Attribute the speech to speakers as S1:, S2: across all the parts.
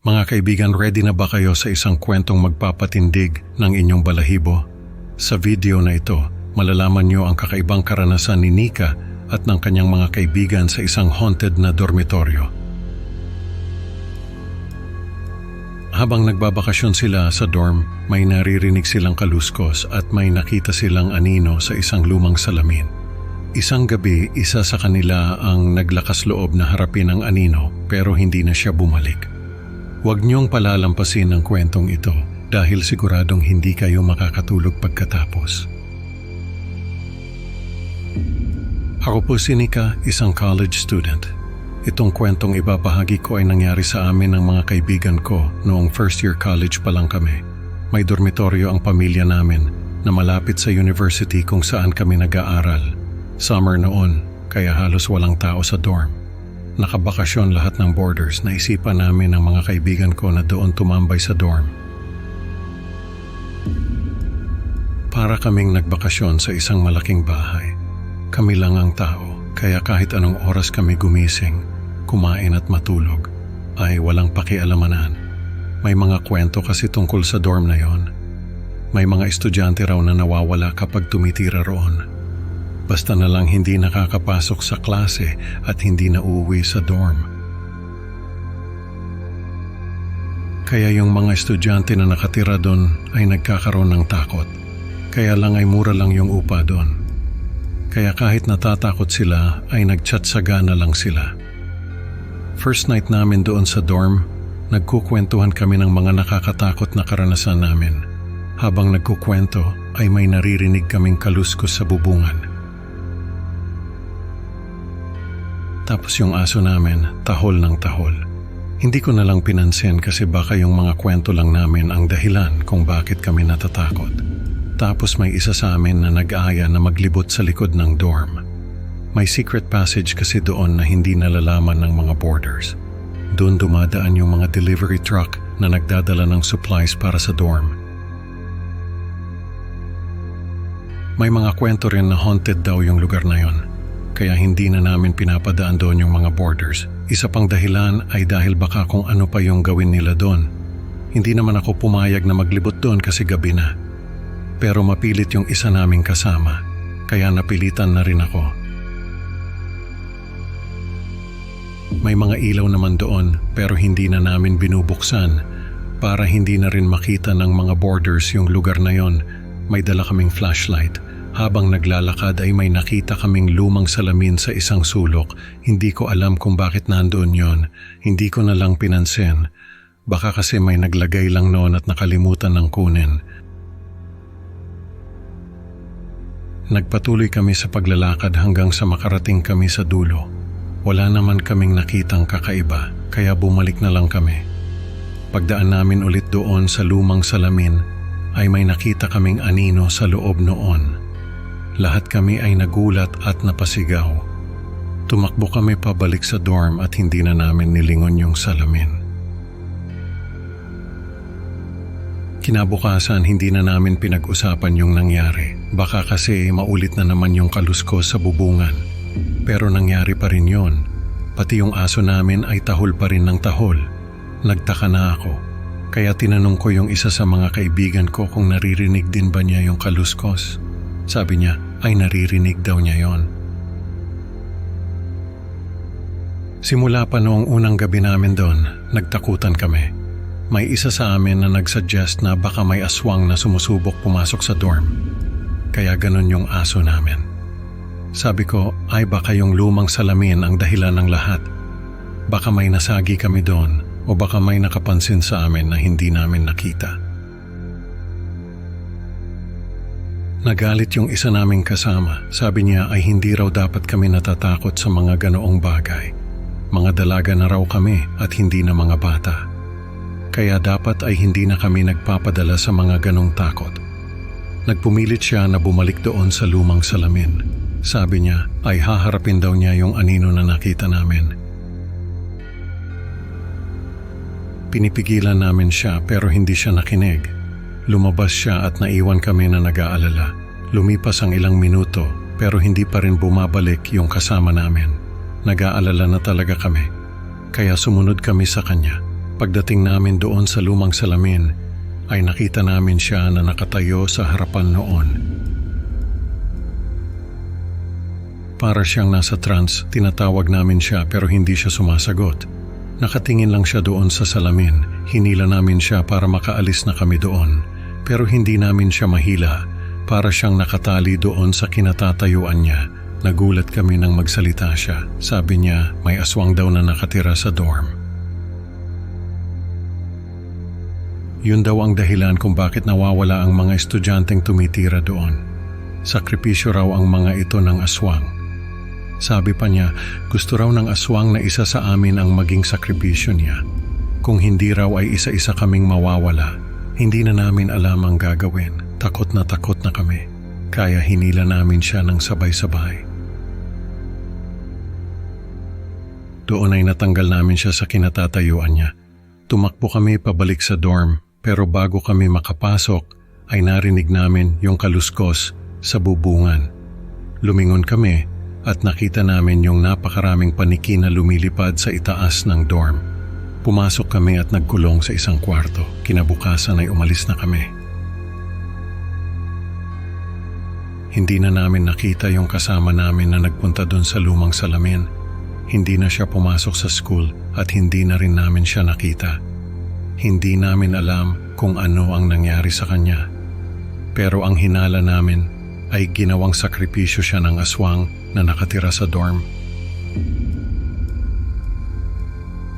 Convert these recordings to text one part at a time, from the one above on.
S1: Mga kaibigan, ready na ba kayo sa isang kwentong magpapatindig ng inyong balahibo? Sa video na ito, malalaman niyo ang kakaibang karanasan ni Nika at ng kanyang mga kaibigan sa isang haunted na dormitoryo. Habang nagbabakasyon sila sa dorm, may naririnig silang kaluskos at may nakita silang anino sa isang lumang salamin. Isang gabi, isa sa kanila ang naglakas loob na harapin ang anino pero hindi na siya bumalik. Huwag niyong palalampasin ang kwentong ito dahil siguradong hindi kayo makakatulog pagkatapos. Ako po si Nika, isang college student. Itong kwentong ibabahagi ko ay nangyari sa amin ng mga kaibigan ko noong first year college pa lang kami. May dormitoryo ang pamilya namin na malapit sa university kung saan kami nag-aaral. Summer noon, kaya halos walang tao sa dorm. Nakabakasyon lahat ng boarders, naisipan namin ng mga kaibigan ko na doon tumambay sa dorm. Para kaming nagbakasyon sa isang malaking bahay. Kami lang ang tao, kaya kahit anong oras kami gumising, kumain at matulog, ay walang pakialamanan. May mga kwento kasi tungkol sa dorm na yon. May mga estudyante raw na nawawala kapag tumitira roon. Basta na lang hindi nakakapasok sa klase at hindi na uuwi sa dorm. Kaya yung mga estudyante na nakatira doon ay nagkakaroon ng takot. Kaya lang ay mura lang yung upa doon. Kaya kahit natatakot sila ay nagtsatsagana lang sila. First night namin doon sa dorm, nagkukwentuhan kami ng mga nakakatakot na karanasan namin. Habang nagkukwento ay may naririnig kaming kaluskos sa bubungan. Tapos yung aso namin, tahol ng tahol. Hindi ko na lang pinansin kasi baka yung mga kwento lang namin ang dahilan kung bakit kami natatakot. Tapos may isa sa amin na nag-aaya na maglibot sa likod ng dorm. May secret passage kasi doon na hindi nalalaman ng mga boarders. Doon dumadaan yung mga delivery truck na nagdadala ng supplies para sa dorm. May mga kwento rin na haunted daw yung lugar na yon. Kaya hindi na namin pinapadaan doon yung mga boarders. Isa pang dahilan ay dahil baka kung ano pa yung gawin nila doon. Hindi naman ako pumayag na maglibot doon kasi gabi na. Pero mapilit yung isa naming kasama, kaya napilitan na rin ako. May mga ilaw naman doon pero hindi na namin binubuksan para hindi na rin makita ng mga boarders yung lugar na yon. May dala kaming flashlight. Habang naglalakad ay may nakita kaming lumang salamin sa isang sulok. Hindi ko alam kung bakit nandoon yon. Hindi ko na lang pinansin. Baka kasi may naglagay lang noon at nakalimutan ng kunin. Nagpatuloy kami sa paglalakad hanggang sa makarating kami sa dulo. Wala naman kaming nakitang kakaiba, kaya bumalik na lang kami. Pagdaan namin ulit doon sa lumang salamin, ay may nakita kaming anino sa loob noon. Lahat kami ay nagulat at napasigaw. Tumakbo kami pabalik sa dorm at hindi na namin nilingon yung salamin. Kinabukasan, hindi na namin pinag-usapan yung nangyari. Baka kasi maulit na naman yung kaluskos sa bubungan. Pero nangyari pa rin yun. Pati yung aso namin ay tahol pa rin ng tahol. Nagtaka na ako. Kaya tinanong ko yung isa sa mga kaibigan ko kung naririnig din ba niya yung kaluskos. Sabi niya ay naririnig daw niya yon. Simula pa noong unang gabi namin doon, nagtakutan kami. May isa sa amin na nagsuggest na baka may aswang na sumusubok pumasok sa dorm. Kaya ganun yung aso namin. Sabi ko ay baka yung lumang salamin ang dahilan ng lahat. Baka may nasagi kami doon o baka may nakapansin sa amin na hindi namin nakita. Nagalit yung isa naming kasama. Sabi niya ay hindi raw dapat kami natatakot sa mga ganoong bagay. Mga dalaga na raw kami at hindi na mga bata. Kaya dapat ay hindi na kami nagpapadala sa mga ganong takot. Nagpumilit siya na bumalik doon sa lumang salamin. Sabi niya ay haharapin daw niya yung anino na nakita namin. Pinipigilan namin siya pero hindi siya nakinig. Lumabas siya at naiwan kami na nag-aalala. Lumipas ang ilang minuto pero hindi pa rin bumabalik yung kasama namin. Nag-aalala na talaga kami. Kaya sumunod kami sa kanya. Pagdating namin doon sa lumang salamin, ay nakita namin siya na nakatayo sa harapan noon. Para siyang nasa trance, tinatawag namin siya pero hindi siya sumasagot. Nakatingin lang siya doon sa salamin. Hinila namin siya para makaalis na kami doon. Pero hindi namin siya mahila. Para siyang nakatali doon sa kinatatayuan niya. Nagulat kami nang magsalita siya. Sabi niya may aswang daw na nakatira sa dorm. Yun daw ang dahilan kung bakit nawawala ang mga estudyanteng tumitira doon. Sakripisyo raw ang mga ito ng aswang. Sabi pa niya, gusto raw ng aswang na isa sa amin ang maging sakripisyo niya. Kung hindi raw ay isa-isa kaming mawawala, hindi na namin alam ang gagawin. Takot na kami. Kaya hinila namin siya ng sabay-sabay. Doon ay natanggal namin siya sa kinatatayuan niya. Tumakbo kami pabalik sa dorm, pero bago kami makapasok, ay narinig namin yung kaluskos sa bubungan. Lumingon kami, at nakita namin yung napakaraming paniki na lumilipad sa itaas ng dorm. Pumasok kami at nagkulong sa isang kwarto. Kinabukasan ay umalis na kami. Hindi na namin nakita yung kasama namin na nagpunta doon sa lumang salamin. Hindi na siya pumasok sa school at hindi na rin namin siya nakita. Hindi namin alam kung ano ang nangyari sa kanya. Pero ang hinala namin ay ginawang sakripisyo siya ng aswang na nakatira sa dorm.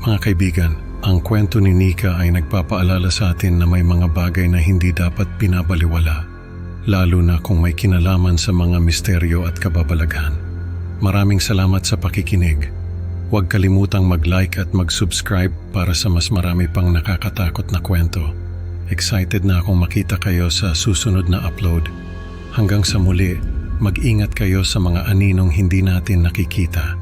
S1: Mga kaibigan, ang kwento ni Nika ay nagpapaalala sa atin na may mga bagay na hindi dapat pinabaliwala, lalo na kung may kinalaman sa mga misteryo at kababalaghan. Maraming salamat sa pakikinig. Huwag kalimutang mag-like at mag-subscribe para sa mas marami pang nakakatakot na kwento. Excited na akong makita kayo sa susunod na upload. Hanggang sa muli, mag-ingat kayo sa mga aninong hindi natin nakikita.